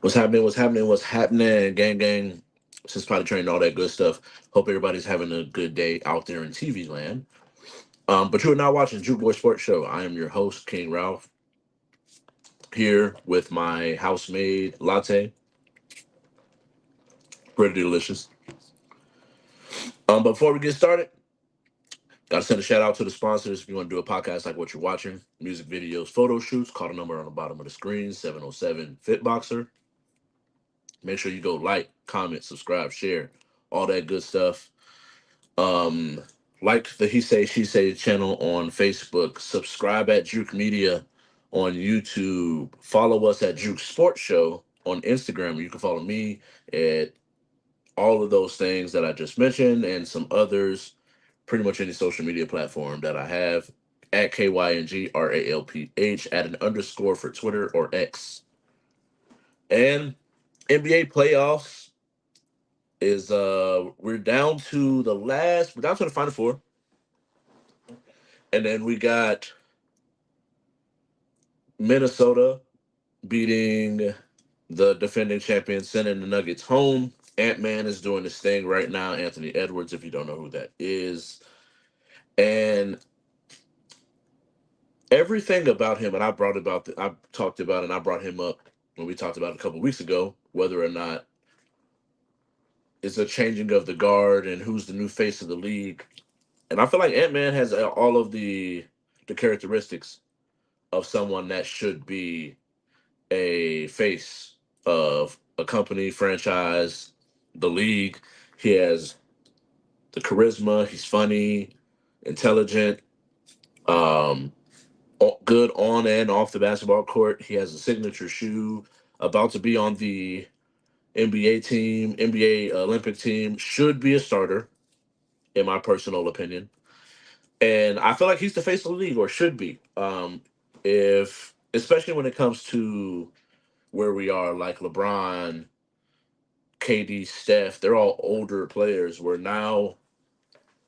What's happening? What's happening? What's happening? Gang, gang. Since potty training, all that good stuff. Hope everybody's having a good day out there in TV land. But you are now watching J.U.K Sports Show. I am your host, Kyng Ralph, here with my house-made latte. Pretty delicious. Before we get started, gotta send a shout out to the sponsors. If you want to do a podcast like what you're watching, music videos, photo shoots, call the number on the bottom of the screen, 707 Fitboxer. Make sure you go like, comment, subscribe, share, all that good stuff. Um, like the He Say She Say channel on Facebook. Subscribe at Juke Media on YouTube. Follow us at Juke Sports Show on Instagram. You can follow me at all of those things that I just mentioned and some others. Pretty much any social media platform that I have at KYNGRALPH, at an underscore for Twitter or X. And NBA playoffs is we're down to the final four. And then we got Minnesota beating the defending champions, sending the Nuggets home. Ant-Man is doing this thing right now. Anthony Edwards, if you don't know who that is. And everything about him, and I talked about it, and I brought him up when we talked about it a couple weeks ago, whether or not it's a changing of the guard and who's the new face of the league. And I feel like Ant-Man has all of the characteristics of someone that should be a face of a company, franchise, the league. He has the charisma. He's funny, intelligent, um, good on and off the basketball court. He has a signature shoe. About to be on the NBA team, NBA Olympic team. Should be a starter, in my personal opinion. And I feel like he's the face of the league, or should be. If especially when it comes to where we are, like LeBron, KD, Steph, they're all older players. Where now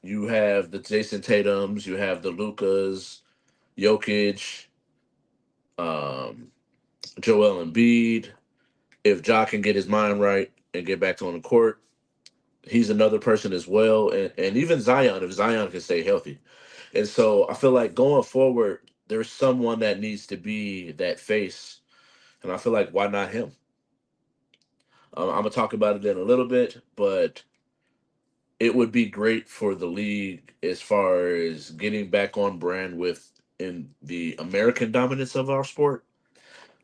you have the Jason Tatum's, you have the Lucas, Jokic, um, Joel Embiid. If Ja can get his mind right and get back on the court, he's another person as well. And even Zion, if Zion can stay healthy. And so I feel like going forward, there's someone that needs to be that face. And I feel like why not him? I'm gonna talk about it in a little bit, but it would be great for the league as far as getting back on brand with in the American dominance of our sport,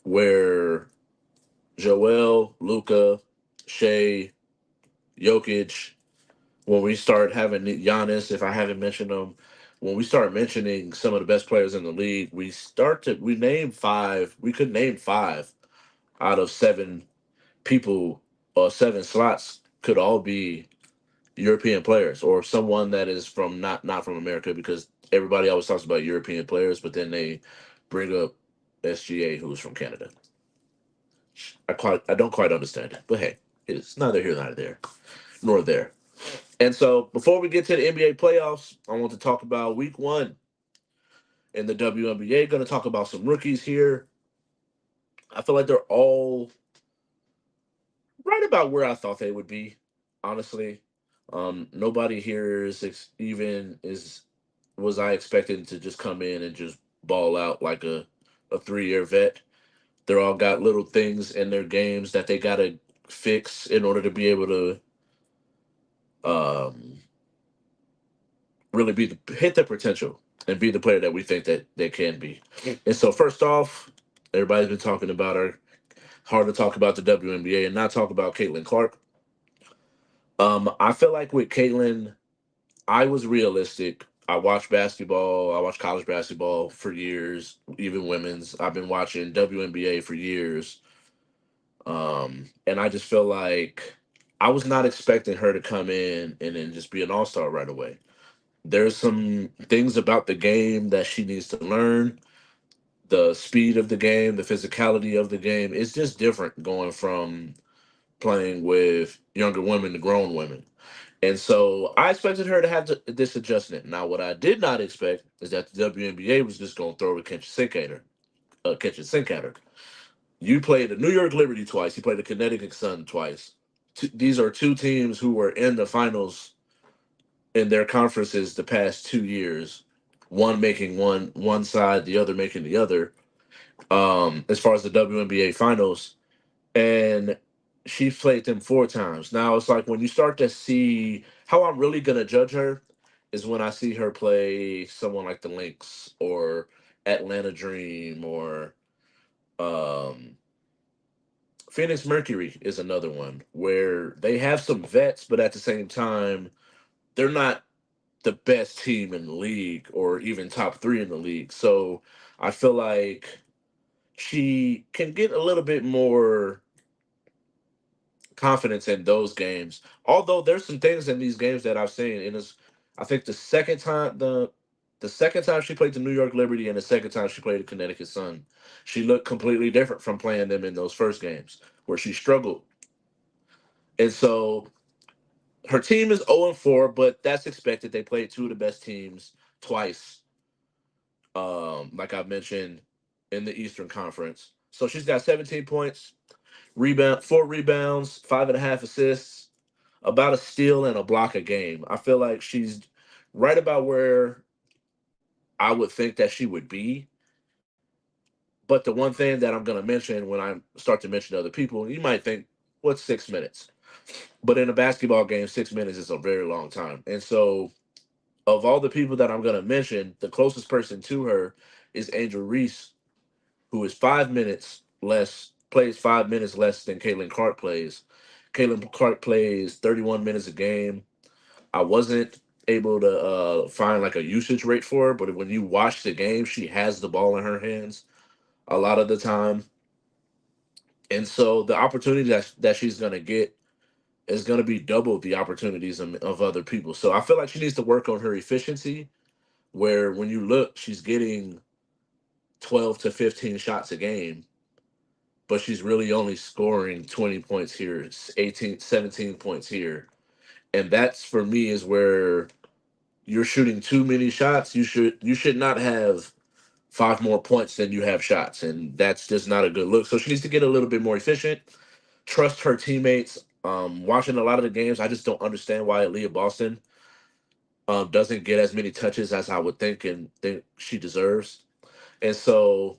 where Joel, Luca, Shea, Jokic, when we start having Giannis, if I haven't mentioned them, when we start mentioning some of the best players in the league, we name five. We could name five out of seven people or seven slots could all be European players or someone that is from not from America, because everybody always talks about European players, but then they bring up SGA, who's from Canada. I don't quite understand it, but hey, it's neither here nor there. And so before we get to the NBA playoffs, I want to talk about Week One in the WNBA. Going to talk about some rookies here. I feel like they're all right about where I thought they would be. Honestly, nobody here even is was I expecting to just come in and just ball out like a 3 year vet. They're all got little things in their games that they gotta fix in order to be able to um, really hit their potential and be the player that we think that they can be. And so first off, everybody's been talking about her. Hard to talk about the WNBA and not talk about Caitlin Clark. I feel like with Caitlin, I was realistic. I watched basketball. I watched college basketball for years, even women's. I've been watching WNBA for years. And I just feel like I was not expecting her to come in and then just be an all-star right away. There's some things about the game that she needs to learn. The speed of the game, the physicality of the game. It's just different going from playing with younger women to grown women. And so I expected her to have this adjustment. Now, what I did not expect is that the WNBA was just going to throw a kitchen sink at her. You played the New York Liberty twice. You played the Connecticut Sun twice. These are two teams who were in the finals in their conferences the past 2 years. One making one side, the other making the other. As far as the WNBA finals, and she played them 4 times. Now it's like when you start to see how I'm really gonna judge her is when I see her play someone like the Lynx or Atlanta Dream or um, Phoenix Mercury is another one where they have some vets, but at the same time they're not the best team in the league or even top three in the league. So I feel like she can get a little bit more confidence in those games. Although there's some things in these games that I've seen, and it's I think the second time she played the New York Liberty and the second time she played the Connecticut Sun, she looked completely different from playing them in those first games where she struggled. And so her team is 0-4, but that's expected. They played two of the best teams twice, like I mentioned in the Eastern Conference. So she's got 17 points, 4 rebounds, 5.5 assists, about a steal and a block a game. I feel like she's right about where I would think that she would be. But the one thing that I'm going to mention when I start to mention other people, you might think, what's 6 minutes? But in a basketball game, 6 minutes is a very long time. And so, of all the people that I'm going to mention, the closest person to her is Angel Reese, who is 5 minutes less, plays 5 minutes less than Caitlin Clark plays. Caitlin Clark plays 31 minutes a game. I wasn't able to find like a usage rate for her, but when you watch the game, she has the ball in her hands a lot of the time, and so the opportunity that she's gonna get is gonna be double the opportunities of other people. So I feel like she needs to work on her efficiency. Where when you look, she's getting 12 to 15 shots a game, but she's really only scoring 20 points here, 18, 17 points here, and that's for me is where you're shooting too many shots. You should not have 5 more points than you have shots, and that's just not a good look. So she needs to get a little bit more efficient, trust her teammates. Watching a lot of the games, I just don't understand why Aaliyah Boston doesn't get as many touches as I would think and think she deserves. And so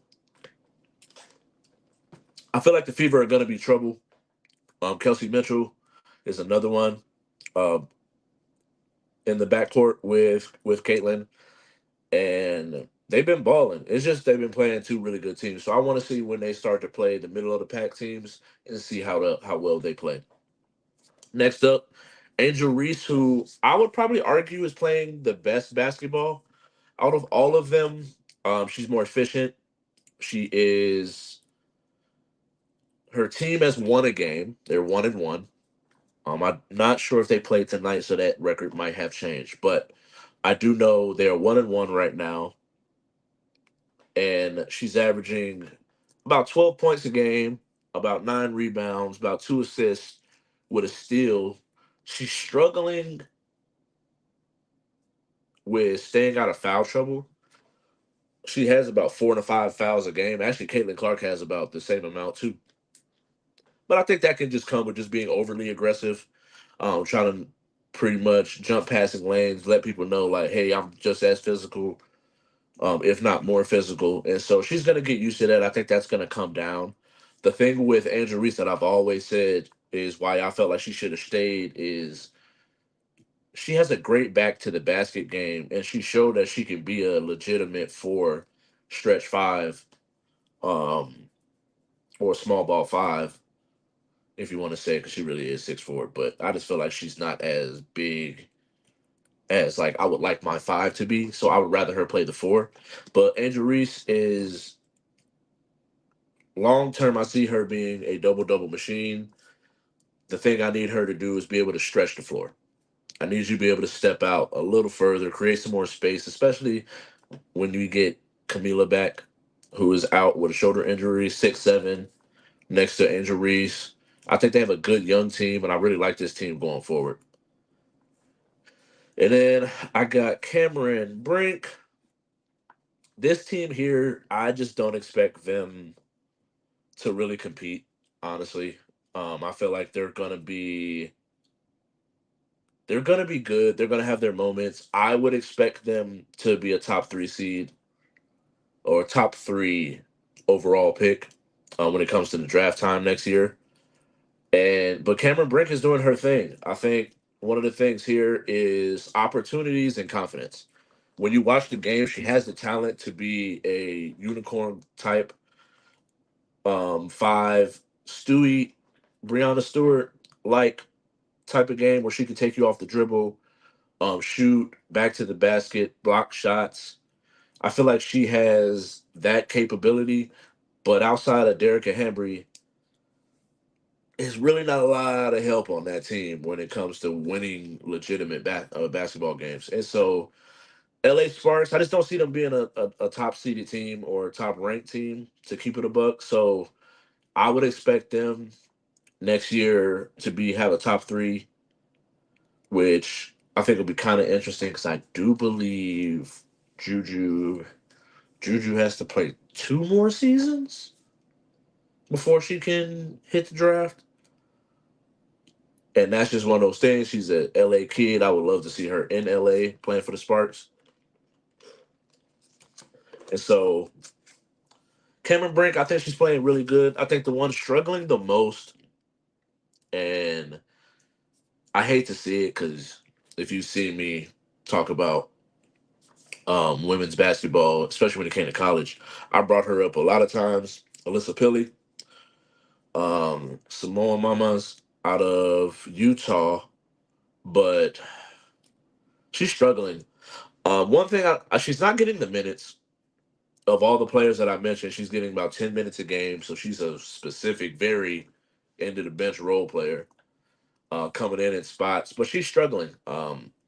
I feel like the Fever are going to be trouble. Kelsey Mitchell is another one um, in the backcourt with Caitlin, and they've been balling. It's just they've been playing two really good teams. So I want to see when they start to play the middle of the pack teams and see how well they play. Next up, Angel Reese, who I would probably argue is playing the best basketball out of all of them. She's more efficient. She is Her team has won a game. They're 1-1. I'm not sure if they played tonight, so that record might have changed. But I do know they're 1-1 right now, and she's averaging about 12 points a game, about 9 rebounds, about 2 assists with a steal. She's struggling with staying out of foul trouble. She has about 4 to 5 fouls a game. Actually, Caitlin Clark has about the same amount too. But I think that can just come with just being overly aggressive, trying to pretty much jump passing lanes, let people know like, hey, I'm just as physical, if not more physical. And so she's gonna get used to that. I think that's gonna come down. The thing with Angel Reese that I've always said is why I felt like she should have stayed is she has a great back to the basket game, and she showed that she can be a legitimate four, stretch five, um, or small ball five, if you want to say, because she really is 6'4". But I just feel like she's not as big as like I would like my five to be. So I would rather her play the four. But Angel Reese is long term. I see her being a double double machine. The thing I need her to do is be able to stretch the floor. I need you to be able to step out a little further, create some more space, especially when you get Camila back, who is out with a shoulder injury, 6'7", next to Angel Reese. I think they have a good young team, and I really like this team going forward. And then I got Cameron Brink. This team here, I just don't expect them to really compete. Honestly, I feel like they're gonna be good. They're gonna have their moments. I would expect them to be a top three seed or top three overall pick when it comes to the draft time next year. And but Cameron Brink is doing her thing. I think one of the things here is opportunities and confidence. When you watch the game, she has the talent to be a unicorn type five Stewie, Brianna Stewart like type of game where she can take you off the dribble, shoot back to the basket, block shots. I feel like she has that capability, but outside of Derek and Hembry, there's really not a lot of help on that team when it comes to winning legitimate basketball games. And so, LA Sparks, I just don't see them being a top seeded team or a top ranked team to keep it a buck. So, I would expect them next year to be have a top three, which I think will be kind of interesting because I do believe Juju Juju has to play two more seasons before she can hit the draft. And that's just one of those things. She's a LA kid. I would love to see her in LA playing for the Sparks. And so Cameron Brink, I think she's playing really good. I think the one struggling the most, and I hate to see it because if you see me talk about women's basketball, especially when it came to college, I brought her up a lot of times. Alyssa Pilley, Samoa Mamas out of Utah, but she's struggling. One thing, she's not getting the minutes of all the players that I mentioned. She's getting about 10 minutes a game, so she's a specific, very end of the bench role player coming in spots, but she's struggling.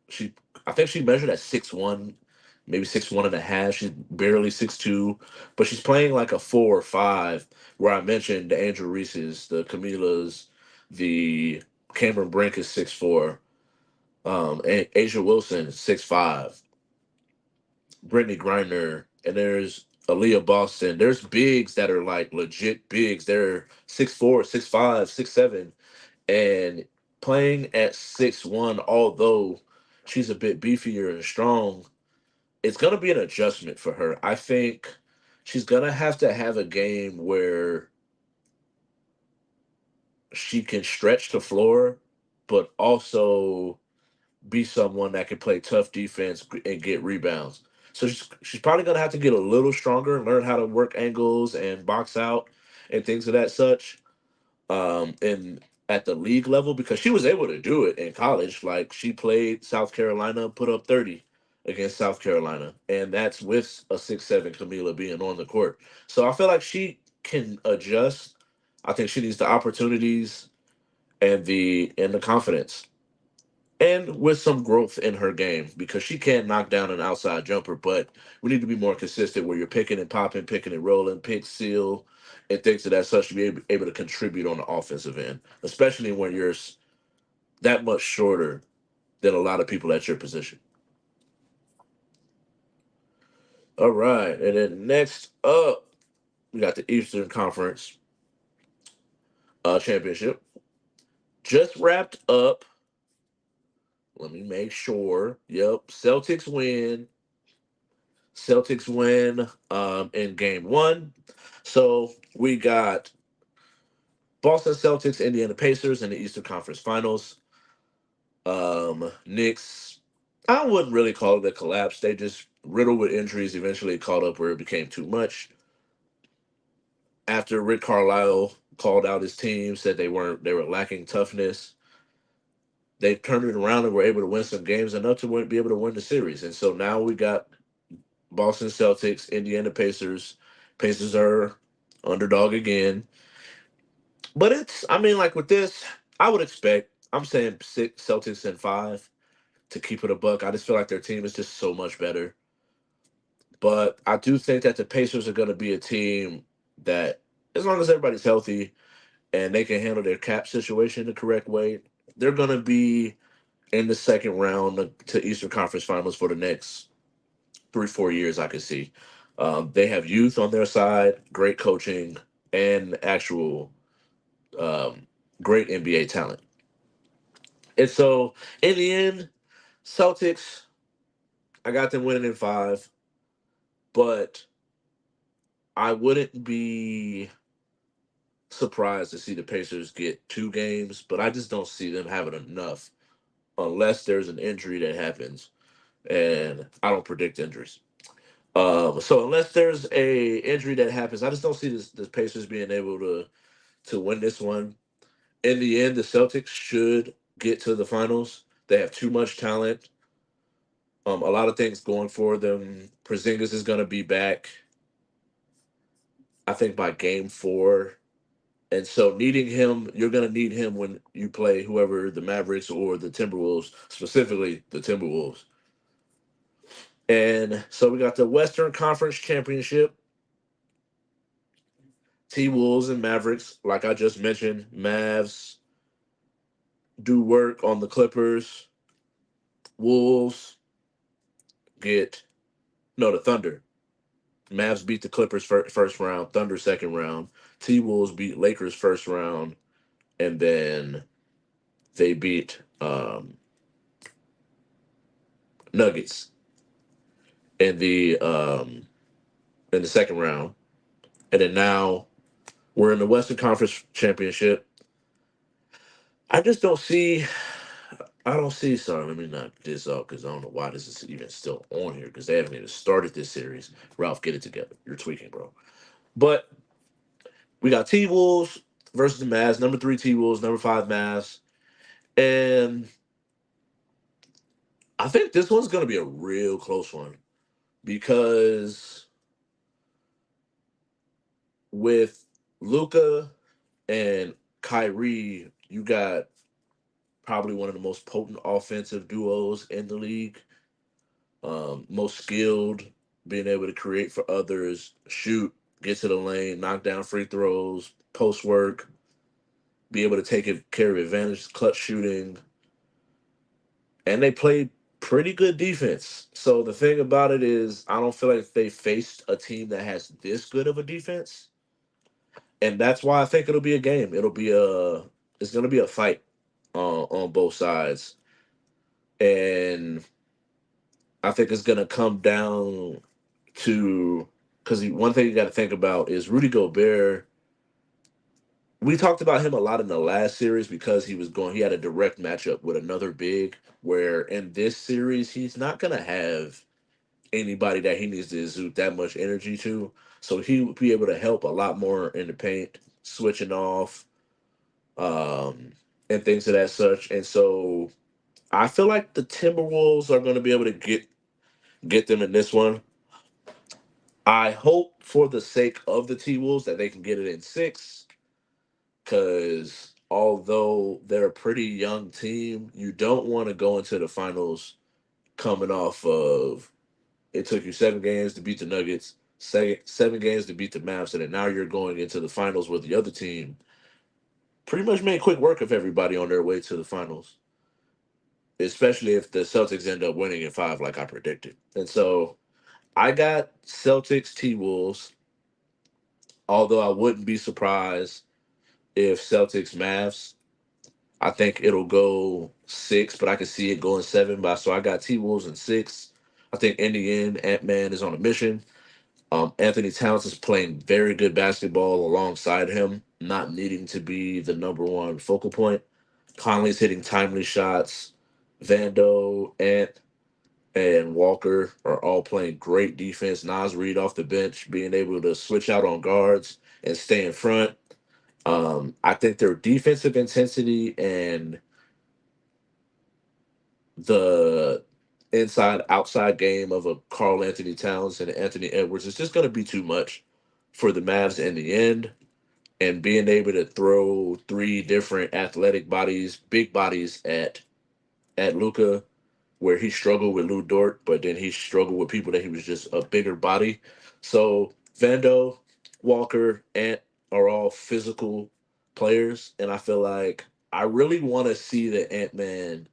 She, I think she measured at 6'1", maybe 6'1 and a half. She's barely 6'2", but she's playing like a 4 or 5. Where I mentioned the Angel Reese's, the Camilas, the Cameron Brink is 6'4", and Asia Wilson is 6'5", Brittany Griner, and there's Aaliyah Boston. There's bigs that are like legit bigs. They're 6'4", 6'5", 6'7", and playing at 6'1", although she's a bit beefier and strong, it's gonna be an adjustment for her. I think she's gonna have a game where she can stretch the floor, but also be someone that can play tough defense and get rebounds. So she's probably gonna have to get a little stronger and learn how to work angles and box out and things of that such. And at the league level, because she was able to do it in college. Like she played South Carolina, put up 30 against South Carolina, and that's with a 6'7" Camila being on the court. So I feel like she can adjust. I think she needs the opportunities and the confidence and with some growth in her game because she can knock down an outside jumper, but we need to be more consistent where you're picking and popping, picking and rolling, pick, seal, and things of that such to be able to contribute on the offensive end, especially when you're that much shorter than a lot of people at your position. All right, and then next up, we got the Eastern Conference Championship. Just wrapped up. Let me make sure. Yep, Celtics win in game one. So we got Boston Celtics, Indiana Pacers in the Eastern Conference Finals. Knicks, I wouldn't really call it a collapse. They just riddled with injuries. Eventually, it caught up where it became too much. After Rick Carlisle called out his team, said they were lacking toughness. They turned it around and were able to win some games enough to be able to win the series. And so now we got Boston Celtics, Indiana Pacers. Pacers are underdog again. But I mean, like with this, I would expect, I'm saying six Celtics and five to keep it a buck. I just feel like their team is just so much better. But I do think that the Pacers are going to be a team that, as long as everybody's healthy and they can handle their cap situation the correct way, they're going to be in the second round to Eastern Conference Finals for the next 3, 4 years. I could see. They have youth on their side, great coaching, and actual um, great NBA talent. And so in the end, Celtics, I got them winning in five, but I wouldn't be surprised to see the Pacers get two games, but I just don't see them having enough unless there's an injury that happens. And I don't predict injuries. So unless there's a injury that happens, I just don't see the Pacers being able to win this one. In the end, the Celtics should get to the finals. They have too much talent. A lot of things going for them. Porzingis is going to be back, I think, by game four. And so needing him, you're going to need him when you play whoever the Mavericks or the Timberwolves, specifically the Timberwolves. And so we got the Western Conference Championship. T Wolves and Mavericks, like I just mentioned, Mavs do work on the Clippers. Wolves get no the Thunder. Mavs beat the Clippers first round, Thunder second round. T Wolves beat Lakers first round, and then they beat Nuggets in the second round. And then now we're in the Western Conference Championship. I just don't see. I don't see. Sorry, let me not this up because I don't know why this is even still on here because they haven't even started this series. Ralph, get it together. You're tweaking, bro. But we got T Wolves versus the Mavs. Number three T Wolves, number five Mavs, and I think this one's gonna be a real close one because with Luca and Kyrie, you got probably one of the most potent offensive duos in the league. Most skilled, being able to create for others, shoot, get to the lane, knock down free throws, post work, be able to care of advantage, clutch shooting, and they played pretty good defense. So the thing about it is, I don't feel like they faced a team that has this good of a defense, and that's why I think it'll be a game. It's going to be a fight on both sides, and I think it's going to come down to because one thing you got to think about is Rudy Gobert. We talked about him a lot in the last series because he had a direct matchup with another big. Where in this series, he's not going to have anybody that he needs to exude that much energy to. So he would be able to help a lot more in the paint, switching off, um, and things of that such. And so I feel like the Timberwolves are going to be able to get them in this one. I hope for the sake of the T Wolves that they can get it in six, because although they're a pretty young team, you don't want to go into the finals coming off of it took you 7 games to beat the Nuggets, 7 games to beat the Mavs, and then now you're going into the finals with the other team. Pretty much made quick work of everybody on their way to the finals, especially if the Celtics end up winning in five, like I predicted. And so I got Celtics T Wolves, although I wouldn't be surprised if Celtics Mavs. I think it'll go six, but I can see it going seven. But so I got T Wolves in six. I think in the end, Ant Man is on a mission. Anthony Towns is playing very good basketball alongside him, not needing to be the number one focal point. Conley's hitting timely shots. Vando, Ant, and Walker are all playing great defense. Nas Reed off the bench, being able to switch out on guards and stay in front. I think their defensive intensity and the inside outside game of a Carl Anthony Towns and Anthony Edwards is just going to be too much for the Mavs in the end. And being able to throw three different athletic bodies, big bodies at Luca, where he struggled with Lou Dort, but then he struggled with people that he was just a bigger body. So Vando, Walker, Ant are all physical players, and I feel like I really want to see the Ant Man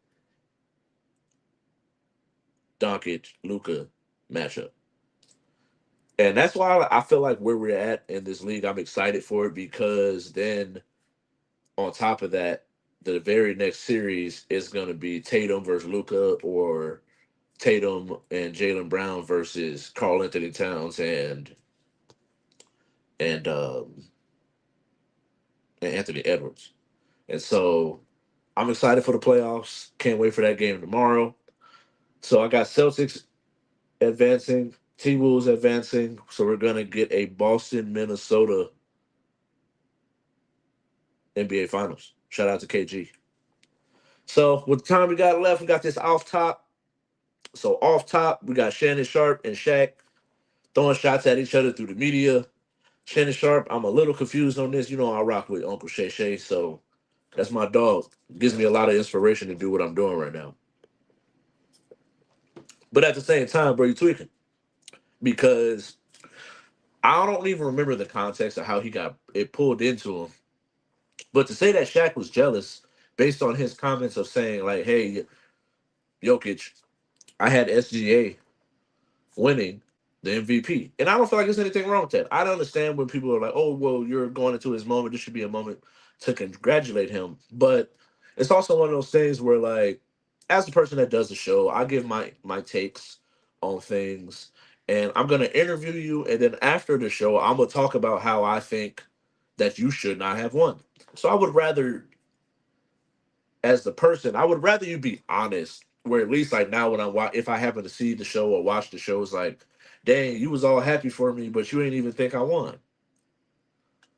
Doncic Luca matchup. And that's why I feel like where we're at in this league, I'm excited for it because then on top of that, the very next series is going to be Tatum versus Luca or Tatum and Jalen Brown versus Carl Anthony Towns and um, and Anthony Edwards. And so I'm excited for the playoffs. Can't wait for that game tomorrow. So I got Celtics advancing, T Wolves advancing. So we're gonna get a Boston Minnesota NBA Finals. Shout out to KG. So with the time we got left, we got this off top. So off top, we got Shannon Sharp and Shaq throwing shots at each other through the media. Shannon Sharp, I'm a little confused on this. You know, I rock with Uncle Shay Shay, so that's my dog. Gives me a lot of inspiration to do what I'm doing right now. But at the same time, bro, you tweaking because I don't even remember the context of how he got it pulled into him. But to say that Shaq was jealous based on his comments of saying like, "Hey, Jokic, I had SGA winning the MVP," and I don't feel like there's anything wrong with that. I don't understand when people are like, "Oh, well, you're going into his moment. This should be a moment to congratulate him." But it's also one of those things where, like, as the person that does the show, I give my takes on things, and I'm gonna interview you, and then after the show, I'm gonna talk about how I think that you should not have won. So I would rather, as the person, I would rather you be honest. Where at least like now when I watch, if I happen to see the show or watch the show, it's like, dang, you was all happy for me, but you ain't even think I won.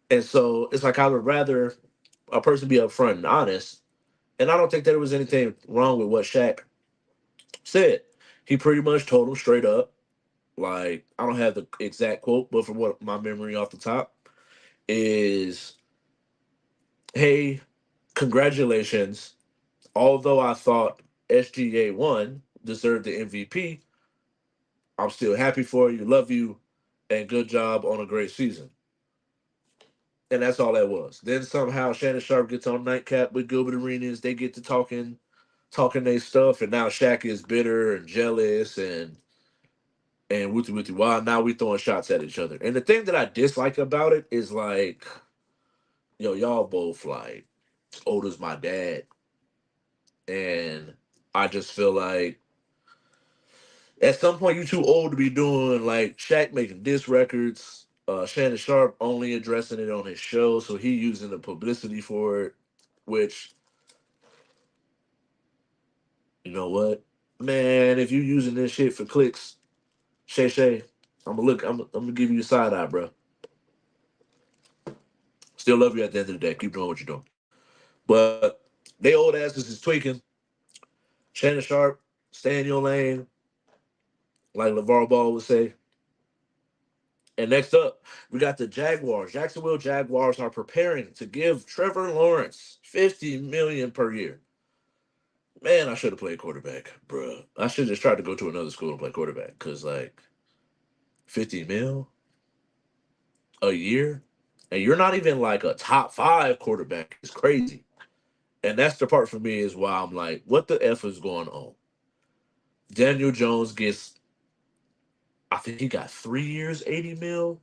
And so it's like I would rather a person be upfront and honest. And I don't think there was anything wrong with what Shaq said. He pretty much told him straight up, like I don't have the exact quote, but from what my memory off the top is, "Hey, congratulations. Although I thought SGA won, deserved the MVP, I'm still happy for you, love you, and good job on a great season." And that's all that was. Then somehow Shannon Sharp gets on nightcap with Gilbert Arenas. They get to talking their stuff, and now Shaq is bitter and jealous and wooty wooty wild. Now we throwing shots at each other. And the thing that I dislike about it is like, yo, y'all both like old as my dad, and I just feel like at some point you too old to be doing like Shaq making diss records. Shannon Sharp only addressing it on his show, so he using the publicity for it. Which, you know what, man, if you using this shit for clicks, Shay Shay, I'm gonna look. I'm gonna give you a side eye, bro. Still love you at the end of the day. Keep doing what you're doing. But they old asses is tweaking. Shannon Sharp, stay in your lane, like LeVar Ball would say. And next up, we got the Jaguars. Jacksonville Jaguars are preparing to give Trevor Lawrence 50 million per year. Man, I should have played quarterback, bruh. I should just tried to go to another school and play quarterback because like 50 mil a year, and you're not even like a top five quarterback. It's crazy. And that's the part for me is why I'm like, what the F is going on? Daniel Jones gets, I think he got 3 years, 80 mil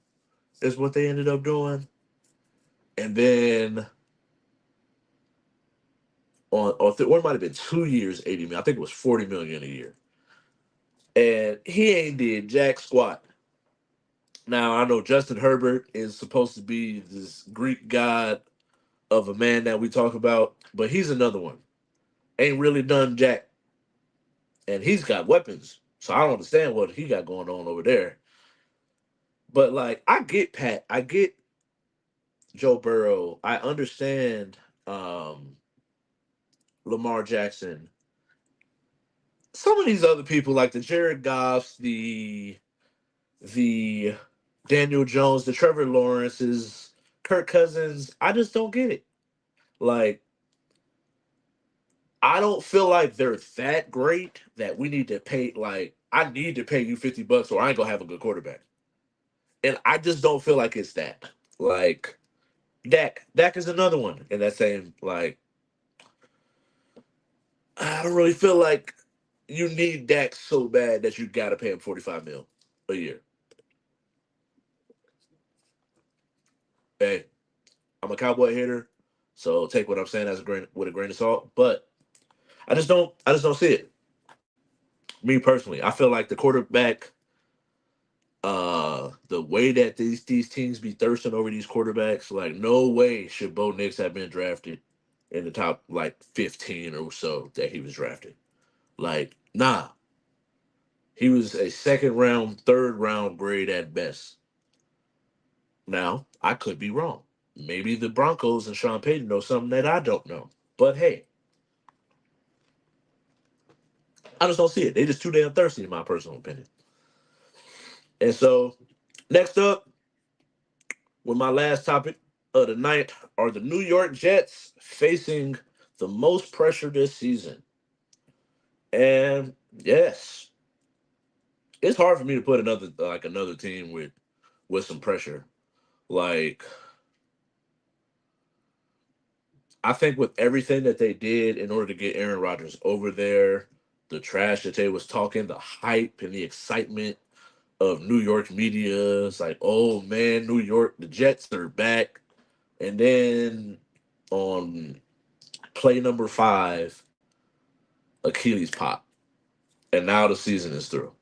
is what they ended up doing. And then or it might have been 2 years, 80 million. I think it was 40 million a year. And he ain't did jack squat. Now I know Justin Herbert is supposed to be this Greek god of a man that we talk about, but he's another one. Ain't really done jack. And he's got weapons. So I don't understand what he got going on over there. But like I get Pat, I get Joe Burrow, I understand um Lamar Jackson. Some of these other people like the Jared Goffs, the Daniel Jones, the Trevor Lawrences, Kirk Cousins. I just don't get it. Like, I don't feel like they're that great that we need to pay. Like, I need to pay you $50 or I ain't gonna have a good quarterback. And I just don't feel like it's that. Like, Dak is another one in that same like. I don't really feel like you need Dak so bad that you got to pay him 45 mil a year. Hey, I'm a Cowboy hater, so take what I'm saying as a grain with a grain of salt. But I just don't see it. Me personally, I feel like the quarterback, the way that these teams be thirsting over these quarterbacks, like no way should Bo Nix have been drafted in the top like 15 or so that he was drafted. Like, nah, he was a second round, third round grade at best. Now, I could be wrong. Maybe the Broncos and Sean Payton know something that I don't know. But hey, I just don't see it. They just too damn thirsty, in my personal opinion. And so, next up, with my last topic of the night, are the New York Jets facing the most pressure this season? And yes, it's hard for me to put another team with some pressure. Like, I think with everything that they did in order to get Aaron Rodgers over there, the trash that they was talking, the hype and the excitement of New York media, it's like, oh man, New York, the Jets are back. And then on play number 5, Achilles pop, and now the season is through.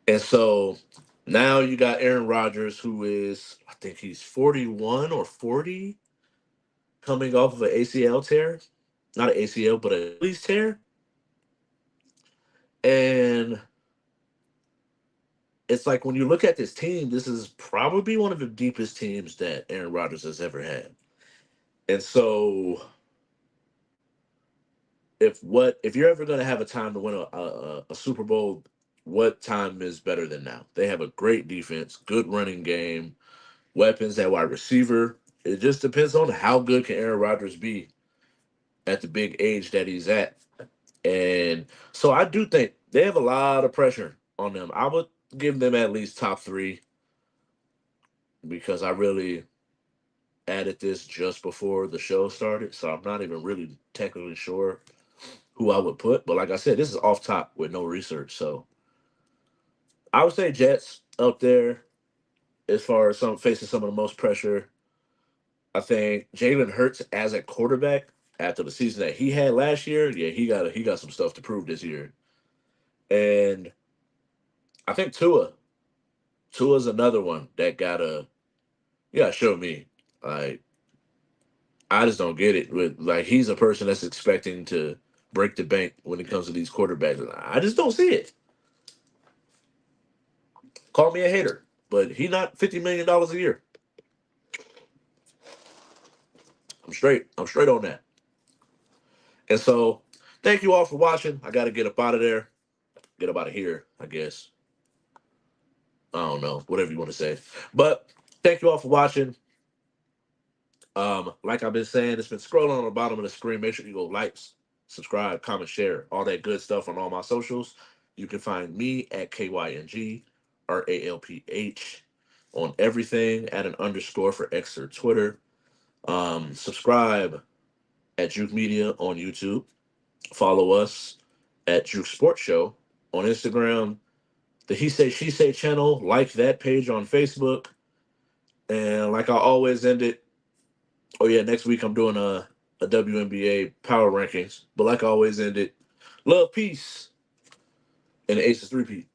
And so now you got Aaron Rodgers, who is, I think he's 41 or 40, coming off of an ACL tear, not an ACL, but an Achilles tear. And it's like when you look at this team, this is probably one of the deepest teams that Aaron Rodgers has ever had. And so if you're ever going to have a time to win a Super Bowl, what time is better than now? They have a great defense, good running game, weapons at wide receiver. It just depends on how good can Aaron Rodgers be at the big age that he's at. And so I do think they have a lot of pressure on them. I would give them at least top 3 because I really added this just before the show started. So I'm not even really technically sure who I would put. But like I said, this is off top with no research. So I would say Jets up there as far as some facing some of the most pressure. I think Jalen Hurts as a quarterback after the season that he had last year, yeah, he got some stuff to prove this year. And I think Tua's another one that gotta show me. Like I just don't get it. With like he's a person that's expecting to break the bank when it comes to these quarterbacks. And I just don't see it. Call me a hater, but he not $50 million a year. I'm straight. I'm straight on that. And so, thank you all for watching. I got to get up out of there, get up out of here, I guess. I don't know, whatever you want to say. But thank you all for watching. Like I've been saying, it's been scrolling on the bottom of the screen. Make sure you go likes, subscribe, comment, share, all that good stuff on all my socials. You can find me at KYNG RALPH on everything at an underscore for X or Twitter. Subscribe at Juke Media on YouTube. Follow us at Juke Sports Show on Instagram. The He Say She Say channel. Like that page on Facebook. And like I always end it. Oh yeah, next week I'm doing a WNBA power rankings. But like I always end it. Love, peace, and the Aces 3P.